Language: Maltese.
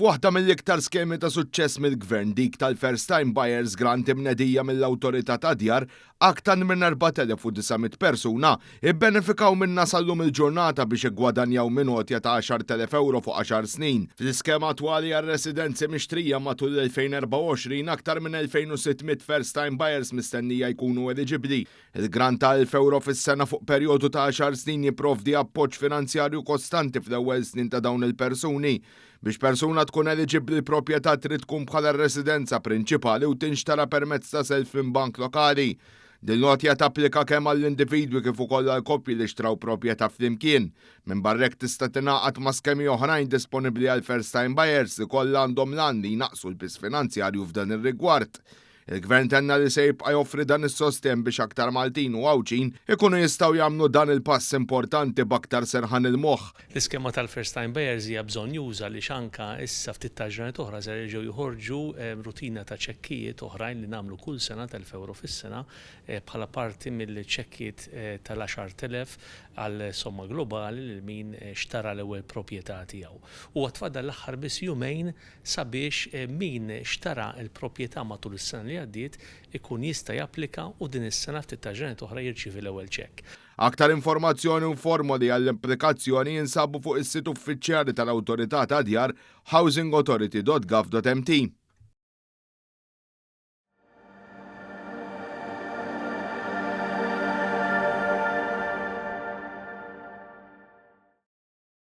F'waħda mill-iktar skemi ta' suċċess mill-gvern dik tal-First Time Buyers Grant imnedija mill-Awtorità ta' Djar, aktar minn 4,900 persuna ibbenefikaw minna sallum il-ġurnata biex iggwadanjaw minn għotja ta' 10,000 euro fuq 10 snin. Fl-iskema attwali għal-residenzi mixtrija matul l-2024 aktar minn 2,600 First Time Buyers mistennija jkunu eligibli. Il-grant ta' 1,000 euro fis-sena fuq perjodu ta' 10 snin jipprovdi appoġġ finanzjarju kostanti fl-ewwel snin ta' dawn il-persuni. Biex persuna tkun eligibli proprjetà trid tkun bħala residenza prinċipali u tinxtara permezz ta' self minn bank lokali. Din lotja tapplika kemm għall-individwi kif ukoll għall-koppji li xtraw proprjetà flimkien. Minn barrek tista' tingħaqad ma' skemi oħrajn disponibbli għal first time buyers li kollha għandhom lan li jnaqsu l-piż finanzjarju f'dan ir-rigward. Il-gvern tenna li se jibqa' joffri dan is-sosten biex aktar Maltin u Għawġin ikunu jistgħu jagħmlu dan il-pass importanti b'aktar serħan il-moħħ. L-iskema tal-first time buyers hija bżonn juża li xanka issa ftit ta' ġranet oħra se jerġgħu joħorġu rutina ta' ċekkijiet oħrajn li nagħmlu kull sena tal-1,000 fis-sena bħala parti mill-ċekkijiet tal-10,000 għal somma globali lil min xtara l-ewwel proprjetà tiegħu. U għatfadda l-aħħar biss jumejn sabiex min xtara l-proprjetà matul is-sena li għaddiet ikun jista' japplika u din is-sena ftit ta' ġranet oħra jirċievi l-ewwel ċekk. Aktar informazzjoni u formoli għall-implikazzjoni jinsabu fuq is-sit uffiċjali tal-Awtorità ta' Djar housingauthority.gov.mt.